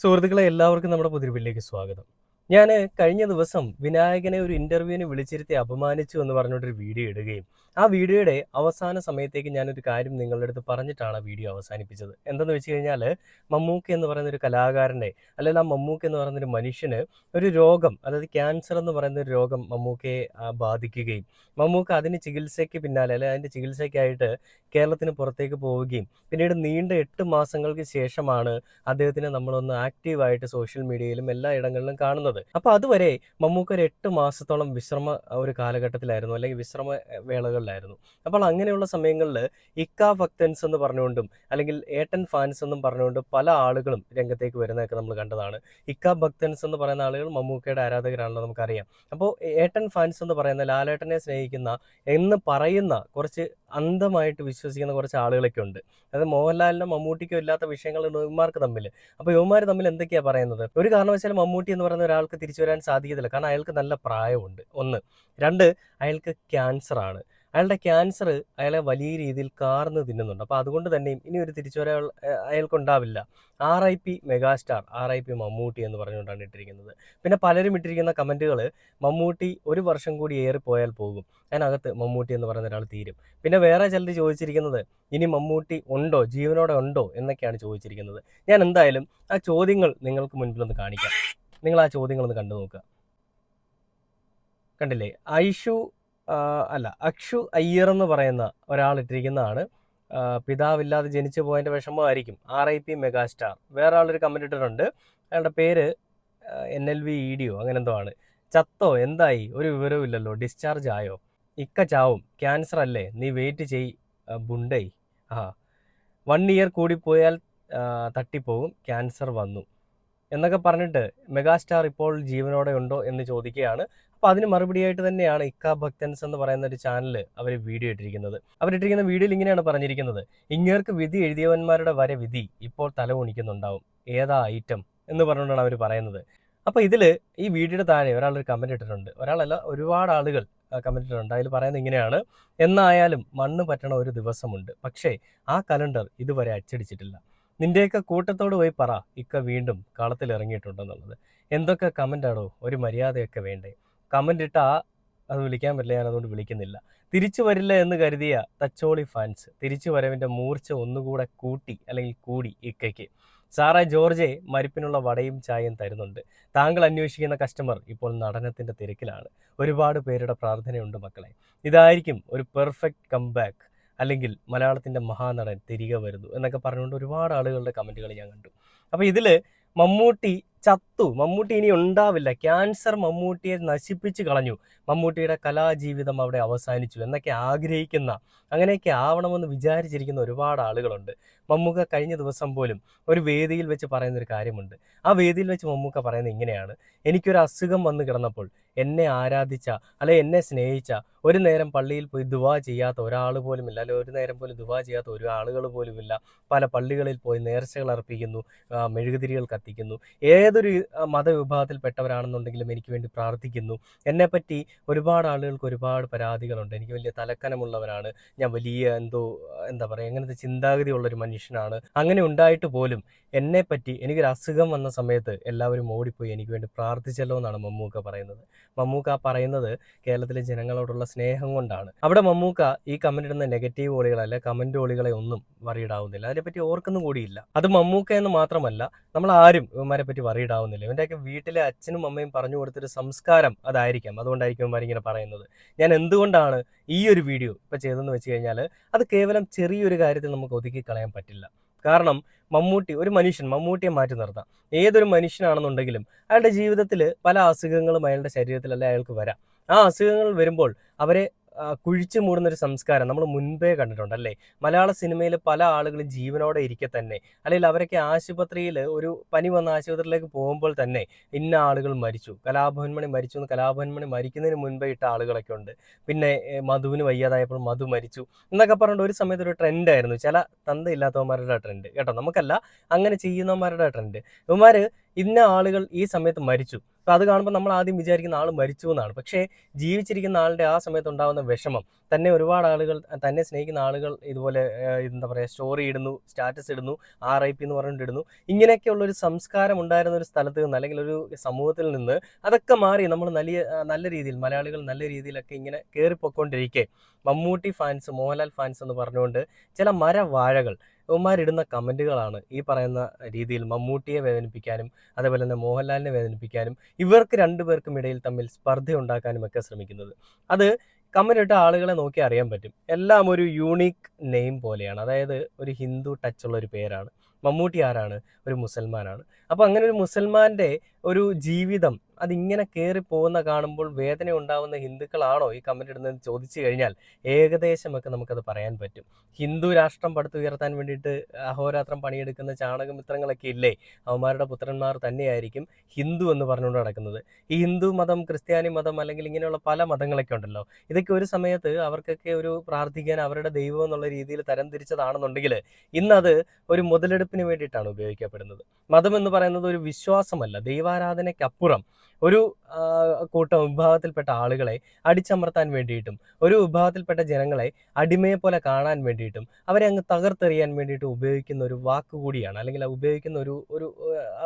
സുഹൃത്തുക്കളെ എല്ലാവർക്കും നമ്മുടെ പുതിയ സ്വാഗതം. ഞാൻ കഴിഞ്ഞ ദിവസം വിനായകനെ ഒരു ഇന്റർവ്യൂവിന് വിളിച്ചിരുത്തി അപമാനിച്ചു എന്ന് പറഞ്ഞുകൊണ്ടൊരു വീഡിയോ ഇടുകയും ആ വീഡിയോയുടെ അവസാന സമയത്തേക്ക് ഞാനൊരു കാര്യം നിങ്ങളുടെ അടുത്ത് പറഞ്ഞിട്ടാണ് ആ വീഡിയോ അവസാനിപ്പിച്ചത്. എന്തെന്ന് വെച്ച് കഴിഞ്ഞാൽ മമ്മൂക്ക എന്ന് പറയുന്ന ഒരു കലാകാരനെ അല്ലെങ്കിൽ ആ മമ്മൂക്ക എന്ന് പറയുന്ന ഒരു മനുഷ്യന് ഒരു രോഗം, അതായത് ക്യാൻസർ എന്ന് പറയുന്ന ഒരു രോഗം മമ്മൂക്കയെ ബാധിക്കുകയും മമ്മൂക്ക അതിന് ചികിത്സയ്ക്ക് പിന്നാലെ അല്ലെങ്കിൽ അതിൻ്റെ ചികിത്സയ്ക്കായിട്ട് കേരളത്തിന് പുറത്തേക്ക് പോവുകയും പിന്നീട് നീണ്ട 8 മാസങ്ങൾക്ക് ശേഷമാണ് അദ്ദേഹത്തിനെ നമ്മളൊന്ന് ആക്റ്റീവായിട്ട് സോഷ്യൽ മീഡിയയിലും എല്ലാ ഇടങ്ങളിലും കാണുന്നത്. അപ്പോൾ അതുവരെ മമ്മൂക്ക ഒരു 8 മാസത്തോളം ഒരു കാലഘട്ടത്തിലായിരുന്നു, അല്ലെങ്കിൽ വിശ്രമ വേളകളിലായിരുന്നു. അപ്പോൾ അങ്ങനെയുള്ള സമയങ്ങളിൽ ഇക്ക ഭക്തൻസ് എന്ന് പറഞ്ഞുകൊണ്ടും അല്ലെങ്കിൽ ഏട്ടൻ ഫാൻസ് എന്നും പറഞ്ഞുകൊണ്ട് പല ആളുകളും രംഗത്തേക്ക് വരുന്നതൊക്കെ നമ്മൾ കണ്ടതാണ്. ഇക്ക ഭക്തൻസ് എന്ന് പറയുന്ന ആളുകൾ മമ്മൂക്കയുടെ ആരാധകരാണല്ലോ, നമുക്കറിയാം. അപ്പോൾ ഏട്ടൻ ഫാൻസ് എന്ന് പറയുന്ന ലാലേട്ടനെ സ്നേഹിക്കുന്ന എന്ന് പറയുന്ന കുറച്ച് അന്ധമായിട്ട് വിശ്വസിക്കുന്ന കുറച്ച് ആളുകളൊക്കെ ഉണ്ട്. അതായത് മോഹൻലാലിനും മമ്മൂട്ടിക്കും ഇല്ലാത്ത വിഷയങ്ങൾ ഇവന്മാർക്ക് തമ്മിൽ. അപ്പോൾ യുവമാർ തമ്മിൽ എന്തൊക്കെയാ പറയുന്നത്? ഒരു കാരണവശാലും മമ്മൂട്ടി എന്ന് പറയുന്ന ഒരാൾക്ക് തിരിച്ചു വരാൻ സാധിക്കത്തില്ല. കാരണം അയാൾക്ക് നല്ല പ്രായമുണ്ട്, ഒന്ന്. രണ്ട്, അയാൾക്ക് ക്യാൻസർ ആണ്. അയാളുടെ ക്യാൻസർ അയാളെ വലിയ രീതിയിൽ കാർന്ന് തിന്നുന്നുണ്ട്. അപ്പോൾ അതുകൊണ്ട് തന്നെയും ഇനി ഒരു തിരിച്ചുവരവ് അയാൾക്കുണ്ടാവില്ല. RIP മെഗാസ്റ്റാർ, RIP മമ്മൂട്ടി എന്ന് പറഞ്ഞുകൊണ്ടാണ് ഇട്ടിരിക്കുന്നത്. പിന്നെ പലരും ഇട്ടിരിക്കുന്ന കമൻറ്റുകൾ, മമ്മൂട്ടി ഒരു വർഷം കൂടി ഏറിപ്പോയാൽ പോകും, അതിനകത്ത് മമ്മൂട്ടി എന്ന് പറയുന്ന ഒരാൾ തീരും. പിന്നെ വേറെ ചിലർ ചോദിച്ചിരിക്കുന്നത് ഇനി മമ്മൂട്ടി ഉണ്ടോ, ജീവനോടെ ഉണ്ടോ എന്നൊക്കെയാണ് ചോദിച്ചിരിക്കുന്നത്. ഞാൻ എന്തായാലും ആ ചോദ്യങ്ങൾ നിങ്ങൾക്ക് മുൻപിലൊന്ന് കാണിക്കാം. നിങ്ങൾ ആ ചോദ്യങ്ങളൊന്ന് കണ്ടു നോക്കുക. കണ്ടില്ലേ? അക്ഷു അയ്യർ എന്ന് പറയുന്ന ഒരാൾ ഇട്ടിരിക്കുന്നതാണ്. പിതാവില്ലാതെ ജനിച്ചു പോയതിൻ്റെ വിഷമമായിരിക്കും, RIP മെഗാസ്റ്റാർ. വേറെ ആളൊരു കമൻറ്റ് ഇട്ടിട്ടുണ്ട്. അയാളുടെ പേര് NLV EDO അങ്ങനെ എന്തോ ആണ്. ചത്തോ, എന്തായി, ഒരു വിവരവും ഇല്ലല്ലോ, ഡിസ്ചാർജ് ആയോ? ഇക്ക ചാവും, ക്യാൻസർ അല്ലേ, നീ വെയിറ്റ് ചെയ് ബുണ്ടൈ. 1 ഇയർ കൂടിപ്പോയാൽ തട്ടിപ്പോകും, ക്യാൻസർ വന്നു എന്നൊക്കെ പറഞ്ഞിട്ട് മെഗാസ്റ്റാർ ഇപ്പോൾ ജീവനോടെ ഉണ്ടോ എന്ന് ചോദിക്കുകയാണ്. അപ്പോൾ അതിന് മറുപടിയായിട്ട് തന്നെയാണ് ഇക്ക ഭക്തൻസ് എന്ന് പറയുന്ന ഒരു ചാനൽ അവർ വീഡിയോ ഇട്ടിരിക്കുന്നത്. അവരിട്ടിരിക്കുന്ന വീഡിയോയിൽ ഇങ്ങനെയാണ് പറഞ്ഞിരിക്കുന്നത്: ഇങ്ങേർക്ക് വിധി എഴുതിയവന്മാരുടെ വരെ വിധി ഇപ്പോൾ തല കുണിക്കുന്നുണ്ടാവും, ഏതാ ഐറ്റം എന്ന് പറഞ്ഞുകൊണ്ടാണ് അവർ പറയുന്നത്. അപ്പോൾ ഇതിൽ ഈ വീഡിയോയുടെ താഴെ ഒരാളൊരു കമൻറ്റ് ഇട്ടിട്ടുണ്ട്. ഒരാളല്ല, ഒരുപാട് ആളുകൾ കമൻറ്റ് ഇട്ടിട്ടുണ്ട്. അതിൽ പറയുന്നത് ഇങ്ങനെയാണ്: എന്നായാലും മണ്ണ് പറ്റണ ഒരു ദിവസമുണ്ട്, പക്ഷേ ആ കലണ്ടർ ഇതുവരെ അച്ചടിച്ചിട്ടില്ല. നിന്റെയൊക്കെ കൂട്ടത്തോട് പോയി പറ ഇക്ക വീണ്ടും കളത്തിൽ ഇറങ്ങിയിട്ടുണ്ടെന്നുള്ളത്. എന്തൊക്കെ കമൻ്റാണോ, ഒരു മര്യാദയൊക്കെ വേണ്ടേ? കമൻ്റ് ഇട്ടാ അത് വിളിക്കാൻ പറ്റില്ല, ഞാൻ അതുകൊണ്ട് വിളിക്കുന്നില്ല. തിരിച്ചു വരില്ല എന്ന് കരുതിയ തച്ചോളി ഫാൻസ് തിരിച്ചു വരവിൻ്റെ മൂർച്ച ഒന്നുകൂടെ കൂട്ടി അല്ലെങ്കിൽ കൂടി ഇക്കയ്ക്ക്. സാറ ജോർജെ മരിപ്പിനുള്ള വടയും ചായയും തരുന്നുണ്ട്. താങ്കൾ അന്വേഷിക്കുന്ന കസ്റ്റമർ ഇപ്പോൾ നടനത്തിൻ്റെ തിരക്കിലാണ്. ഒരുപാട് പേരുടെ പ്രാർത്ഥനയുണ്ട് മക്കളെ. ഇതായിരിക്കും ഒരു പെർഫെക്റ്റ് കംബാക്ക്, അല്ലെങ്കിൽ മലയാളത്തിൻ്റെ മഹാനടൻ തിരികെ വരുന്നു എന്നൊക്കെ പറഞ്ഞുകൊണ്ട് ഒരുപാട് ആളുകളുടെ കമൻറ്റുകൾ ഞാൻ കണ്ടു. അപ്പോൾ ഇതിൽ മമ്മൂട്ടി ചത്തു, മമ്മൂട്ടി ഇനി ഉണ്ടാവില്ല, ക്യാൻസർ മമ്മൂട്ടിയെ നശിപ്പിച്ച് കളഞ്ഞു, മമ്മൂട്ടിയുടെ കലാജീവിതം അവിടെ അവസാനിച്ചു എന്നൊക്കെ ആഗ്രഹിക്കുന്ന, അങ്ങനെയൊക്കെ ആവണമെന്ന് വിചാരിച്ചിരിക്കുന്ന ഒരുപാട് ആളുകളുണ്ട്. മമ്മൂക്ക കഴിഞ്ഞ ദിവസം പോലും ഒരു വേദിയിൽ വെച്ച് പറയുന്നൊരു കാര്യമുണ്ട്. ആ വേദിയിൽ വെച്ച് മമ്മൂക്ക പറയുന്നത് ഇങ്ങനെയാണ്: എനിക്കൊരു അസുഖം വന്നു കിടന്നപ്പോൾ എന്നെ ആരാധിച്ച, അല്ലെ എന്നെ സ്നേഹിച്ച, ഒരു നേരം പള്ളിയിൽ പോയി ദുവാ ചെയ്യാത്ത ഒരാൾ പോലുമില്ല, അല്ലെ ഒരു നേരം പോലും ദുവാ ചെയ്യാത്ത ഒരു ആളുകൾ പോലുമില്ല. പല പള്ളികളിൽ പോയി നേർച്ചകൾ അർപ്പിക്കുന്നു, മെഴുകുതിരികൾ കത്തിക്കുന്നു. ഏതൊരു മതവിഭാഗത്തിൽപ്പെട്ടവരാണെന്നുണ്ടെങ്കിലും എനിക്ക് വേണ്ടി പ്രാർത്ഥിക്കുന്നു. എന്നെപ്പറ്റി ഒരുപാട് ആളുകൾക്ക് ഒരുപാട് പരാതികളുണ്ട്. എനിക്ക് വലിയ തലക്കനമുള്ളവരാണ്, ഞാൻ വലിയ എന്താ പറയുക, അങ്ങനത്തെ ചിന്താഗതിയുള്ളൊരു മനുഷ്യനാണ്. അങ്ങനെ ഉണ്ടായിട്ട് പോലും എന്നെപ്പറ്റി എനിക്കൊരു അസുഖം വന്ന സമയത്ത് എല്ലാവരും ഓടിപ്പോയി എനിക്ക് വേണ്ടി പ്രാർത്ഥിച്ചല്ലോ എന്നാണ് മമ്മൂക്ക പറയുന്നത്. മമ്മൂക്ക പറയുന്നത് കേരളത്തിലെ ജനങ്ങളോടുള്ള സ്നേഹം കൊണ്ടാണ്. അവിടെ മമ്മൂക്ക ഈ കമന്റ് ഇടുന്ന നെഗറ്റീവ് ഓളികളെ, അല്ലെ കമന്റ് ഓളികളെ ഒന്നും വറിയിടാവുന്നില്ല, അതിനെപ്പറ്റി ഓർക്കുന്നു കൂടിയില്ല. അത് മമ്മൂക്ക എന്ന് മാത്രമല്ല, നമ്മൾ ആരും ഇവന്മാരെ പറ്റി വറിയിടാവുന്നില്ല. ഇവൻ്റെയൊക്കെ വീട്ടിലെ അച്ഛനും അമ്മയും പറഞ്ഞു കൊടുത്തൊരു സംസ്കാരം അതായിരിക്കാം, അതുകൊണ്ടായിരിക്കും ഇവന്മാരിങ്ങനെ പറയുന്നത്. ഞാൻ എന്തുകൊണ്ടാണ് ഈ ഒരു വീഡിയോ ഇപ്പം ചെയ്തതെന്ന് വെച്ച് കഴിഞ്ഞാൽ, അത് കേവലം ചെറിയൊരു കാര്യത്തിൽ നമുക്ക് ഒതുക്കി കളയാൻ പറ്റില്ല. കാരണം മമ്മൂട്ടി ഒരു മനുഷ്യൻ, മമ്മൂട്ടിയെ മാറ്റി നിർത്താം, ഏതൊരു മനുഷ്യനാണെന്നുണ്ടെങ്കിലും അയാളുടെ ജീവിതത്തിൽ പല അസുഖങ്ങളും അയാളുടെ ശരീരത്തിൽ അല്ലെ അയാൾക്ക് വരാം. ആ അസുഖങ്ങൾ വരുമ്പോൾ അവരെ കുഴിച്ചു മൂടുന്നൊരു സംസ്കാരം നമ്മൾ മുൻപേ കണ്ടിട്ടുണ്ട്, അല്ലേ? മലയാള സിനിമയിൽ പല ആളുകളും ജീവനോടെ ഇരിക്കെ തന്നെ, അല്ലെങ്കിൽ അവരൊക്കെ ആശുപത്രിയിൽ ഒരു പനി വന്ന ആശുപത്രിയിലേക്ക് പോകുമ്പോൾ തന്നെ ഇന്ന ആളുകൾ മരിച്ചു, കലാഭവൻ മണി മരിച്ചു എന്ന് കലാഭവൻ മണി മരിക്കുന്നതിന് മുൻപേ ഇട്ട ആളുകളൊക്കെ ഉണ്ട്. പിന്നെ മധുവിന് വയ്യാതായപ്പോൾ മധു മരിച്ചു എന്നൊക്കെ പറഞ്ഞുകൊണ്ട് ഒരു സമയത്ത് ഒരു ട്രെൻഡായിരുന്നു, ചില തന്തയില്ലാത്തവന്മാരുടെ ട്രെൻഡ് കേട്ടോ, നമുക്കല്ല, അങ്ങനെ ചെയ്യുന്നവന്മാരുടെ ട്രെൻഡ്. ഇവന്മാർ ഇന്ന ആളുകൾ ഈ സമയത്ത് മരിച്ചു. അപ്പോൾ അത് കാണുമ്പോൾ നമ്മൾ ആദ്യം വിചാരിക്കുന്ന ആൾ മരിച്ചു എന്നാണ്. പക്ഷേ ജീവിച്ചിരിക്കുന്ന ആളുടെ ആ സമയത്ത് ഉണ്ടാകുന്ന വിഷമം, തന്നെ ഒരുപാട് ആളുകൾ, തന്നെ സ്നേഹിക്കുന്ന ആളുകൾ ഇതുപോലെ എന്താ പറയുക, സ്റ്റോറി ഇടുന്നു, സ്റ്റാറ്റസ് ഇടുന്നു, RIP എന്ന് പറഞ്ഞിട്ട് ഇടുന്നു. ഇങ്ങനെയൊക്കെയുള്ളൊരു സംസ്കാരം ഉണ്ടായിരുന്ന ഒരു സ്ഥലത്ത് നിന്ന്, അല്ലെങ്കിൽ ഒരു സമൂഹത്തിൽ നിന്ന് അതൊക്കെ മാറി നമ്മൾ നല്ല രീതിയിൽ, മലയാളികൾ നല്ല രീതിയിലൊക്കെ ഇങ്ങനെ കയറിപ്പോയിക്കൊണ്ടിരിക്കെ മമ്മൂട്ടി ഫാൻസ്, മോഹൻലാൽ ഫാൻസ് എന്ന് പറഞ്ഞുകൊണ്ട് ചില മരവാഴകൾ ഇവന്മാരിടുന്ന കമൻറ്റുകളാണ് ഈ പറയുന്ന രീതിയിൽ മമ്മൂട്ടിയെ വേദനിപ്പിക്കാനും അതേപോലെ തന്നെ മോഹൻലാലിനെ വേദനിപ്പിക്കാനും ഇവർക്ക് രണ്ടുപേർക്കും ഇടയിൽ തമ്മിൽ സ്പർദ്ധ ഉണ്ടാക്കാനും ഒക്കെ ശ്രമിക്കുന്നത്. അത് കമന്റ് ഇട്ട ആളുകളെ നോക്കി അറിയാൻ പറ്റും. എല്ലാം ഒരു യൂണീക്ക് നെയിം പോലെയാണ്. അതായത് ഒരു ഹിന്ദു ടച്ചുള്ള ഒരു പേരാണ്. മമ്മൂട്ടി ആരാണ്? ഒരു മുസൽമാനാണ്. അപ്പോൾ അങ്ങനെ ഒരു മുസൽമാൻ്റെ ഒരു ജീവിതം അതിങ്ങനെ കയറി പോകുന്ന കാണുമ്പോൾ വേദന ഉണ്ടാവുന്ന ഹിന്ദുക്കളാണോ ഈ കമന്റ് ഇടുന്നതെന്ന് ചോദിച്ചു കഴിഞ്ഞാൽ ഏകദേശമൊക്കെ നമുക്കത് പറയാൻ പറ്റും. ഹിന്ദു രാഷ്ട്രം പടുത്തുയർത്താൻ വേണ്ടിയിട്ട് അഹോരാത്രം പണിയെടുക്കുന്ന ചാണകമിത്രങ്ങളൊക്കെ ഇല്ലേ, അവന്മാരുടെ പുത്രന്മാർ തന്നെയായിരിക്കും ഹിന്ദു എന്ന് പറഞ്ഞുകൊണ്ട് നടക്കുന്നത്. ഈ ഹിന്ദു മതം, ക്രിസ്ത്യാനി മതം, അല്ലെങ്കിൽ ഇങ്ങനെയുള്ള പല മതങ്ങളൊക്കെ ഉണ്ടല്ലോ, ഇതൊക്കെ ഒരു സമയത്ത് അവർക്കൊക്കെ ഒരു പ്രാർത്ഥിക്കാൻ അവരുടെ ദൈവം എന്നുള്ള രീതിയിൽ തരംതിരിച്ചതാണെന്നുണ്ടെങ്കിൽ ഇന്നത് ഒരു മുതലെടുപ്പിന് വേണ്ടിയിട്ടാണ് ഉപയോഗിക്കപ്പെടുന്നത്. മതം എന്ന് പറയുന്നത് ഒരു വിശ്വാസമല്ല, ദൈവാരാധനയ്ക്കപ്പുറം ഒരു കൂട്ടം വിഭാഗത്തിൽപ്പെട്ട ആളുകളെ അടിച്ചമർത്താൻ വേണ്ടിയിട്ടും ഒരു വിഭാഗത്തിൽപ്പെട്ട ജനങ്ങളെ അടിമയെ പോലെ കാണാൻ വേണ്ടിയിട്ടും അവരെ അങ്ങ് തകർത്തെറിയാൻ വേണ്ടിയിട്ട് ഉപയോഗിക്കുന്ന ഒരു വാക്ക് കൂടിയാണ്, അല്ലെങ്കിൽ ഉപയോഗിക്കുന്ന ഒരു ഒരു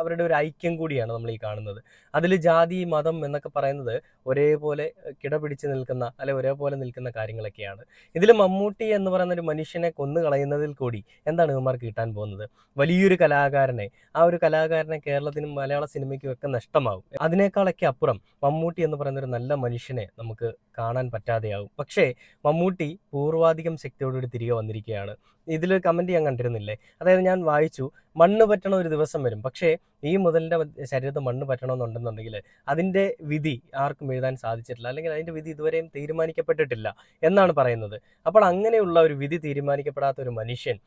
അവരുടെ ഒരു ഐക്യം കൂടിയാണ് നമ്മൾ ഈ കാണുന്നത്. അതിൽ ജാതി, മതം എന്നൊക്കെ പറയുന്നത് ഒരേപോലെ കിടപിടിച്ച് നിൽക്കുന്ന, അല്ലെ ഒരേപോലെ നിൽക്കുന്ന കാര്യങ്ങളൊക്കെയാണ്. ഇതിൽ മമ്മൂട്ടി എന്ന് പറയുന്ന ഒരു മനുഷ്യനെ കൊന്നു കളയുന്നതിൽ കൂടി എന്താണ് ഇവന്മാർക്ക് കിട്ടാൻ പോകുന്നത്? വലിയൊരു കലാകാരനെ, ആ ഒരു കലാകാരനെ കേരളത്തിനും മലയാള സിനിമയ്ക്കും ഒക്കെ നഷ്ടമാവും. അതിനേക്കാളൊക്കെ അപ്പുറം മമ്മൂട്ടി എന്ന് പറയുന്ന ഒരു നല്ല മനുഷ്യനെ നമുക്ക് കാണാൻ പറ്റാതെയാവും. പക്ഷേ മമ്മൂട്ടി പൂർവാധികം ശക്തിയോടുകൂടി തിരികെ വന്നിരിക്കുകയാണ്. ഇതിലൊരു കമൻറ്റ് ഞാൻ കണ്ടിരുന്നില്ലേ, അതായത് ഞാൻ വായിച്ചു, മണ്ണ് പറ്റണ ഒരു ദിവസം വരും, പക്ഷേ ഈ മുതലിൻ്റെ ശരീരത്ത് മണ്ണ് പറ്റണമെന്നുണ്ടെന്നുണ്ടെങ്കിൽ അതിൻ്റെ വിധി ആർക്കും എഴുതാൻ സാധിച്ചിട്ടില്ല, അല്ലെങ്കിൽ അതിൻ്റെ വിധി ഇതുവരെയും തീരുമാനിക്കപ്പെട്ടിട്ടില്ല എന്നാണ് പറയുന്നത്. അപ്പോൾ അങ്ങനെയുള്ള ഒരു വിധി തീരുമാനിക്കപ്പെടാത്ത ഒരു മനുഷ്യൻ,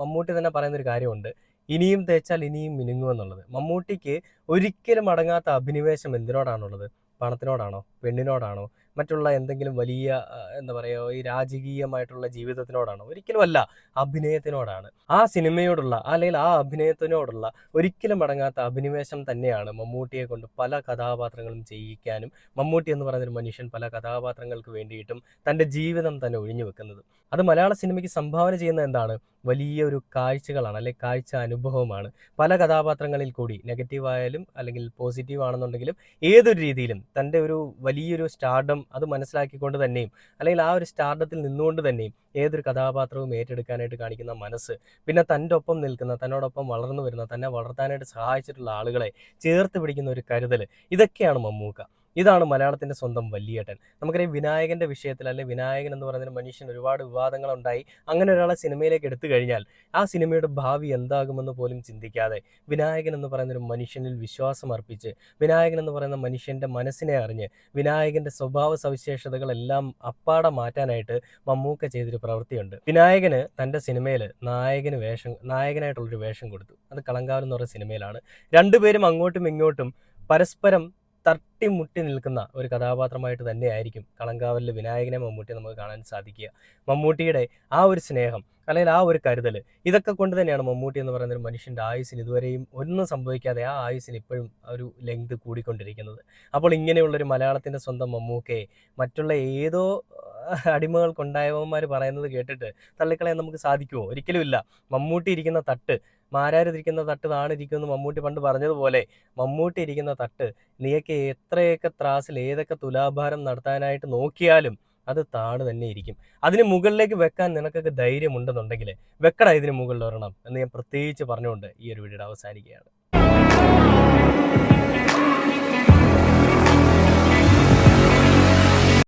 മമ്മൂട്ടി തന്നെ പറയുന്നൊരു കാര്യമുണ്ട്, ഇനിയും തേച്ചാൽ ഇനിയും മിനുങ്ങുമെന്നുള്ളത്. മമ്മൂട്ടിക്ക് ഒരിക്കലും അടങ്ങാത്ത അഭിനിവേശം എന്തിനോടാണുള്ളത്? പണത്തിനോടാണോ? പെണ്ണിനോടാണോ? മറ്റുള്ള എന്തെങ്കിലും വലിയ എന്താ പറയുക, ഈ രാജകീയമായിട്ടുള്ള ജീവിതത്തിനോടാണോ? ഒരിക്കലുമല്ല, അഭിനയത്തിനോടാണ്. ആ സിനിമയോടുള്ള, അല്ലെങ്കിൽ ആ അഭിനയത്തിനോടുള്ള ഒരിക്കലും അടങ്ങാത്ത അഭിനിവേശം തന്നെയാണ് മമ്മൂട്ടിയെ കൊണ്ട് പല കഥാപാത്രങ്ങളും ചെയ്യിക്കാനും മമ്മൂട്ടി എന്ന് പറയുന്നൊരു മനുഷ്യൻ പല കഥാപാത്രങ്ങൾക്ക് വേണ്ടിയിട്ടും തൻ്റെ ജീവിതം തന്നെ ഒഴിഞ്ഞു വെക്കുന്നത്. അത് മലയാള സിനിമയ്ക്ക് സംഭാവന ചെയ്യുന്നത് എന്താണ്? വലിയൊരു കാഴ്ചകളാണ്, അല്ലെങ്കിൽ കാഴ്ച അനുഭവമാണ്. പല കഥാപാത്രങ്ങളിൽ കൂടി, നെഗറ്റീവായാലും അല്ലെങ്കിൽ പോസിറ്റീവ് ആണെന്നുണ്ടെങ്കിലും ഏതൊരു രീതിയിലും തൻ്റെ ഒരു വലിയൊരു സ്റ്റാർഡം അത് മനസ്സിലാക്കിക്കൊണ്ട് തന്നെയും, അല്ലെങ്കിൽ ആ ഒരു സ്റ്റാർഡത്തിൽ നിന്നുകൊണ്ട് തന്നെയും ഏതൊരു കഥാപാത്രവും ഏറ്റെടുക്കാനായിട്ട് കാണിക്കുന്ന മനസ്സ്, പിന്നെ തൻ്റെ ഒപ്പം നിൽക്കുന്ന, തന്നോടൊപ്പം വളർന്നു വരുന്ന, തന്നെ വളർത്താനായിട്ട് സഹായിച്ചിട്ടുള്ള ആളുകളെ ചേർത്ത് പിടിക്കുന്ന ഒരു കരുതൽ, ഇതൊക്കെയാണ് മമ്മൂക്ക. ഇതാണ് മലയാളത്തിൻ്റെ സ്വന്തം വല്യേട്ടൻ. നമുക്കറിയാം വിനായകൻ്റെ വിഷയത്തിൽ, അല്ലെങ്കിൽ വിനായകൻ എന്ന് പറയുന്ന മനുഷ്യൻ ഒരുപാട് വിവാദങ്ങളുണ്ടായി. അങ്ങനെ ഒരാളെ സിനിമയിലേക്ക് എടുത്തു കഴിഞ്ഞാൽ ആ സിനിമയുടെ ഭാവി എന്താകുമെന്ന് പോലും ചിന്തിക്കാതെ വിനായകൻ എന്ന് പറയുന്നൊരു മനുഷ്യനിൽ വിശ്വാസം അർപ്പിച്ച്, വിനായകൻ എന്ന് പറയുന്ന മനുഷ്യൻ്റെ മനസ്സിനെ അറിഞ്ഞ്, വിനായകൻ്റെ സ്വഭാവ സവിശേഷതകളെല്ലാം അപ്പാടെ മാറ്റാനായിട്ട് മമ്മൂക്ക ചെയ്തൊരു പ്രവൃത്തിയുണ്ട്. വിനായകന് തൻ്റെ സിനിമയിൽ നായകനായിട്ടുള്ളൊരു വേഷം കൊടുത്തു. അത് കളങ്കാവൽ എന്ന് പറയുന്ന സിനിമയിലാണ്. രണ്ടുപേരും അങ്ങോട്ടും ഇങ്ങോട്ടും പരസ്പരം തട്ടിമുട്ടി നിൽക്കുന്ന ഒരു കഥാപാത്രമായിട്ട് തന്നെയായിരിക്കും കളങ്കാവലിൽ വിനായകനെ മമ്മൂട്ടി നമുക്ക് കാണാൻ സാധിക്കുക. മമ്മൂട്ടിയുടെ ആ ഒരു സ്നേഹം, അല്ലെങ്കിൽ ആ ഒരു കരുതൽ, ഇതൊക്കെ കൊണ്ട് തന്നെയാണ് മമ്മൂട്ടി എന്ന് പറയുന്ന ഒരു മനുഷ്യൻ്റെ ആയുസ്സിന് ഇതുവരെയും ഒന്നും സംഭവിക്കാതെ ആ ആയുസ്സിന് ഇപ്പോഴും ഒരു ലെങ്ത് കൂടിക്കൊണ്ടിരിക്കുന്നത്. അപ്പോൾ ഇങ്ങനെയുള്ളൊരു മലയാളത്തിൻ്റെ സ്വന്തം മമ്മൂക്കയെ മറ്റുള്ള ഏതോ അടിമകൾക്കുണ്ടായവന്മാർ പറയുന്നത് കേട്ടിട്ട് തള്ളിക്കളയാൻ നമുക്ക് സാധിക്കുമോ? ഒരിക്കലുമില്ല. മമ്മൂട്ടി ഇരിക്കുന്ന തട്ട്, മാരാരിരിക്കുന്ന തട്ട് താണിരിക്കുമെന്ന് മമ്മൂട്ടി പണ്ട് പറഞ്ഞതുപോലെ മമ്മൂട്ടി ഇരിക്കുന്ന തട്ട് നീയൊക്കെ എത്രയൊക്കെ ത്രാസിൽ ഏതൊക്കെ തുലാഭാരം നടത്താനായിട്ട് നോക്കിയാലും അത് താണ് തന്നെ ഇരിക്കും. അതിന് മുകളിലേക്ക് വെക്കാൻ നിനക്കൊക്കെ ധൈര്യമുണ്ടെന്നുണ്ടെങ്കിൽ വെക്കടാ ഇതിന് മുകളിൽ ഒരെണ്ണം എന്ന് ഞാൻ പ്രത്യേകിച്ച് പറഞ്ഞുകൊണ്ട് ഈ ഒരു വീഡിയോ അവസാനിക്കുകയാണ്.